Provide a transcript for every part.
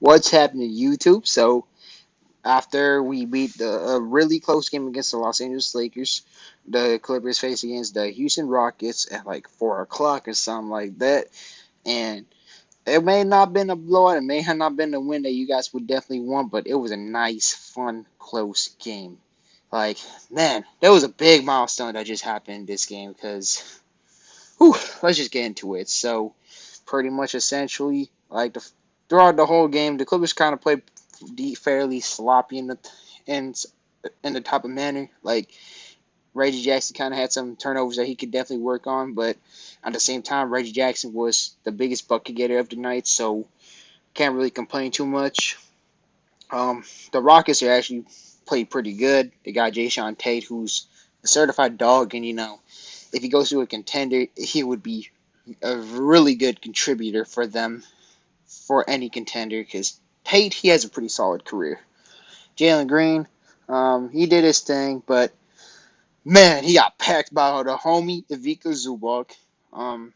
What's happening to YouTube? So after we beat the a really close game against the Los Angeles Lakers, the Clippers face against the Houston Rockets at like 4 o'clock or something like that, and it may not have been a blowout, it may have not been a win that you guys would definitely want, but it was a nice, fun, close game. Like, man, there was a big milestone that just happened in this game because, whew, let's just get into it. So, pretty much essentially, like throughout the whole game, the Clippers kind of played fairly sloppy in in the type of manner. Like Reggie Jackson kind of had some turnovers that he could definitely work on, but at the same time, Reggie Jackson was the biggest bucket getter of the night, so can't really complain too much. The Rockets are actually played pretty good. They got Jayshawn Tate, who's a certified dog, and if he goes to a contender, he would be a really good contributor for them for any contender because Tate, he has a pretty solid career. Jalen Green, he did his thing, but man, he got packed by the homie Ivica Zubac. Um,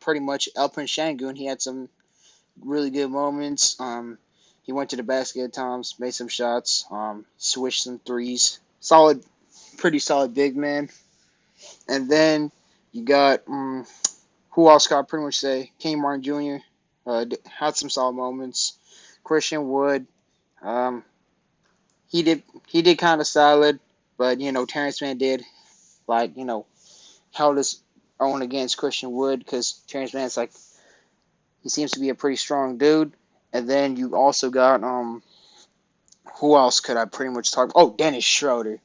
Pretty much Elpin Shangun, he had some really good moments. He went to the basket at times, made some shots, swished some threes. Solid, pretty solid big man. And then you got who else got pretty much say King Martin Jr. Had some solid moments. Christian Wood, um, he did kind of solid, but Terrence Mann did like held his own against Christian Wood because Terrence Mann's like he seems to be a pretty strong dude. And then you also got who else could I pretty much talk? Oh, Dennis Schroeder.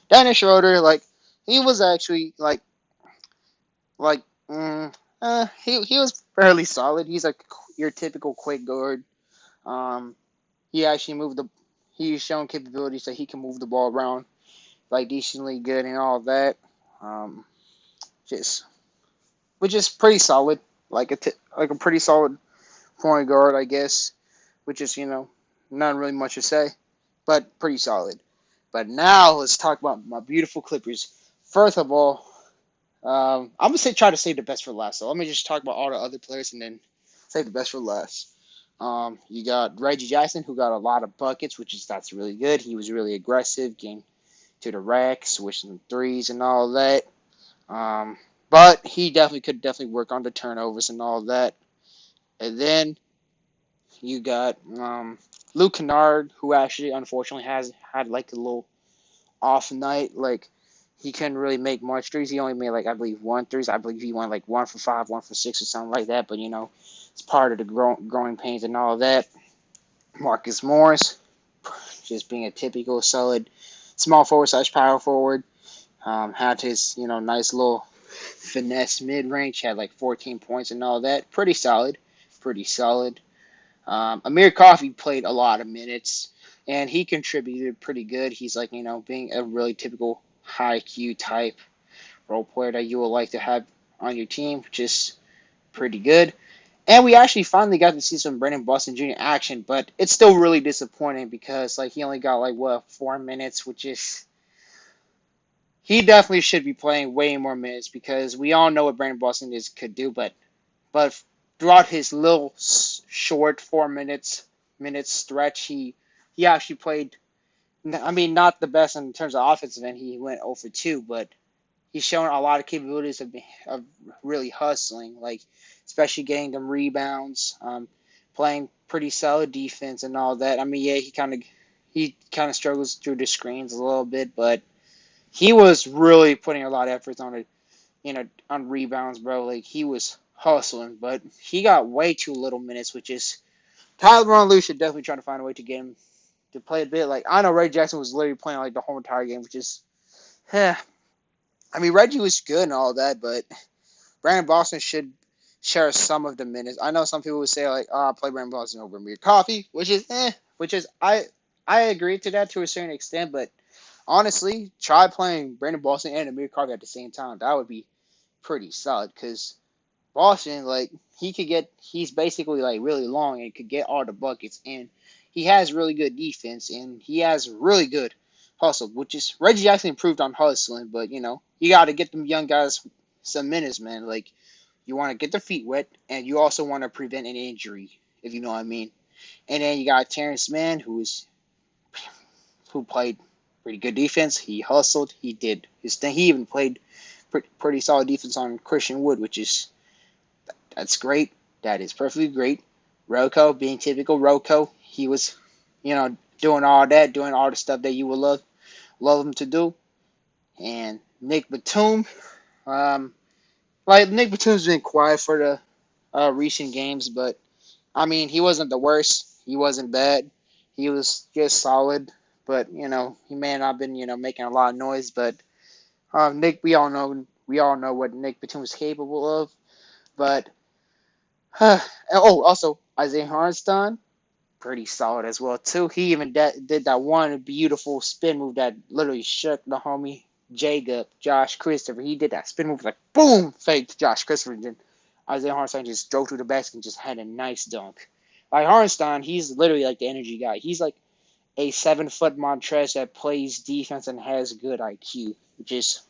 Dennis Schroeder, like he was actually like he was fairly solid. He's like your typical quick guard. Um, he actually moved the he's shown capabilities that he can move the ball around like decently good and all that. Um, just which is pretty solid, like a pretty solid point guard, I guess. Which is not really much to say, but pretty solid. But now let's talk about my beautiful Clippers. First of all, I'm gonna try to save the best for last. So let me just talk about all the other players and then save the best for last. You got Reggie Jackson, who got a lot of buckets, that's really good. He was really aggressive, getting to the rack, switching threes and all that. But he could definitely work on the turnovers and all that. And then you got Luke Kennard, who actually unfortunately has had like a little off night. Like he couldn't really make much threes. He only made like I believe one threes. I believe he went like 1 for 5, 1 for 6, or something like that. But it's part of the growing pains and all that. Marcus Morris, just being a typical solid small forward slash power forward. Had his nice little finesse mid range. Had like 14 points and all that. Pretty solid. Pretty solid. Amir Coffey played a lot of minutes, and he contributed pretty good. He's like, being a really typical high Q type role player that you would like to have on your team, which is pretty good. And we actually finally got to see some Brandon Boston Jr. action, but it's still really disappointing because like he only got like 4 minutes, which is he definitely should be playing way more minutes because we all know what Brandon Boston could do, but throughout his little short 4 minutes stretch, he actually played. I mean, not the best in terms of offensive end. He went 0 for 2, but he's shown a lot of capabilities of really hustling, like especially getting them rebounds, playing pretty solid defense and all that. I mean, yeah, he kind of struggles through the screens a little bit, but he was really putting a lot of efforts on it on rebounds, bro. Like he was hustling, but he got way too little minutes, which is Tyler Lue should definitely try to find a way to get him to play a bit. Like I know Ray Jackson was literally playing like the whole entire game, which is, I mean Reggie was good and all that, but Brandon Boston should share some of the minutes. I know some people would say like, play Brandon Boston over Amir Coffey, which is I agree to that to a certain extent, but honestly, try playing Brandon Boston and Amir Coffey at the same time. That would be pretty solid because Boston, like, he's basically like really long and could get all the buckets, and he has really good defense and he has really good hustle, which is Reggie Jackson improved on hustling, but you got to get them young guys some minutes, man. Like, you want to get their feet wet, and you also want to prevent an injury if you know what I mean. And then you got Terrence Mann, who played pretty good defense. He hustled. He did his thing. He even played pretty solid defense on Christian Wood, which is that's great. That is perfectly great. Rocco, being typical Rocco, he was, doing all that, doing all the stuff that you would love him to do. And Nick Batum, Nick Batum's been quiet for the recent games, but I mean he wasn't the worst. He wasn't bad. He was just solid. But he may not have been making a lot of noise. But Nick, we all know what Nick Batum is capable of. But also Isaiah Hartenstein, pretty solid as well too. He even did that one beautiful spin move that literally shook the homie Jacob, Josh Christopher. He did that spin move like boom, faked Josh Christopher. And then Isaiah Hartenstein just drove through the basket and just had a nice dunk. Like Hartenstein, he's literally like the energy guy. He's like a 7 foot Montrez that plays defense and has good IQ. Just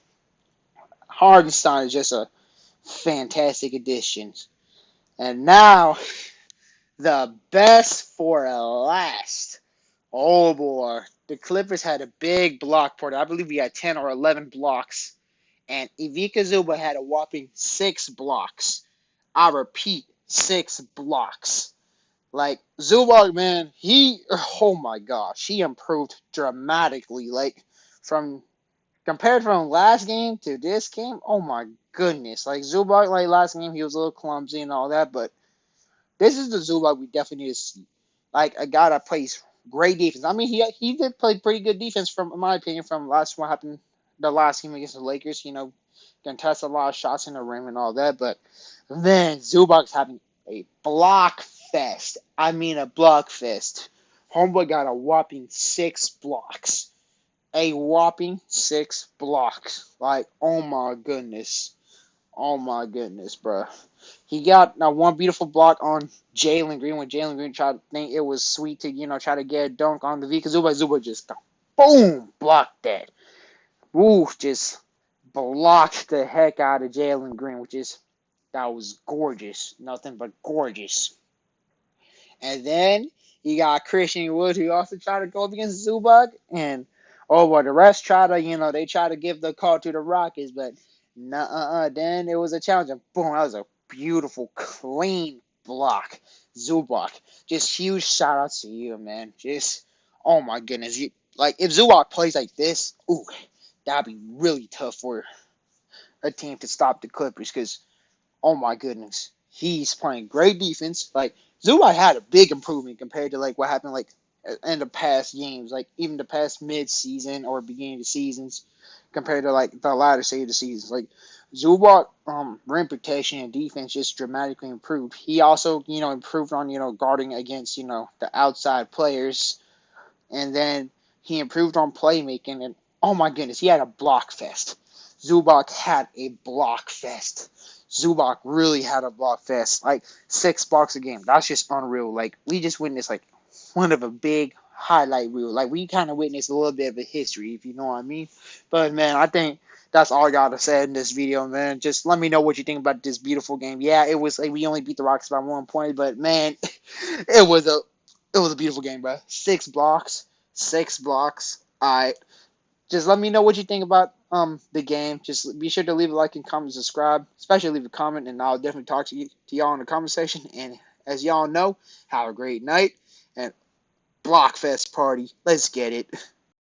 Hardenstein is just a fantastic addition. And now the best for last. Oh boy, the Clippers had a big block party. I believe we had 10 or 11 blocks, and Ivica Zuba had a whopping 6 blocks. I repeat, 6 blocks. Like Zubac, man, oh my gosh, he improved dramatically. Like from compared from last game to this game, oh my goodness. Like Zubac, like last game, he was a little clumsy and all that, but this is the Zubac we definitely need to see. Like a guy that plays great defense. I mean, he did play pretty good defense from, in my opinion, from last what happened the last game against the Lakers. Contest a lot of shots in the rim and all that, but then Zubac's having a block fest. I mean, a block fest. Homeboy got a whopping 6 blocks. A whopping 6 blocks. Like, oh my goodness. Oh my goodness, bro. He got now one beautiful block on Jalen Green when Jalen Green tried to think it was sweet to try to get a dunk on the V. Because Zuba just boom blocked that. Woo, just blocked the heck out of Jalen Green, that was gorgeous, nothing but gorgeous. And then you got Christian Wood who also tried to go up against Zubac, and the rest try to they try to give the call to the Rockets, but then it was a challenge, and boom, that was a beautiful, clean block. Zubac. Just huge shout outs to you, man. Just, oh my goodness. If Zubac plays like this, ooh, that'd be really tough for a team to stop the Clippers because, oh my goodness, he's playing great defense. Like, Zubac had a big improvement compared to, what happened, in the past games, even the past mid-season or beginning of the seasons compared to, the latter stage of the season. Zubac, rim protection and defense just dramatically improved. He also, improved on, guarding against, the outside players. And then he improved on playmaking. And, oh my goodness, he had a block fest. Zubac had a block fest. Zubac really had a block fest. 6 blocks a game. That's just unreal. We just witnessed, one of a big highlight reel. We kind of witnessed a little bit of a history, if you know what I mean. But, man, I think that's all I gotta say in this video, man. Just let me know what you think about this beautiful game. Yeah, it was we only beat the Rockets by 1 point, but man, it was a beautiful game, bro. 6 blocks, 6 blocks. Alright. Just let me know what you think about the game. Just be sure to leave a like and comment, subscribe, especially leave a comment, and I'll definitely talk to y'all in the comment section. And as y'all know, have a great night and Blockfest party. Let's get it.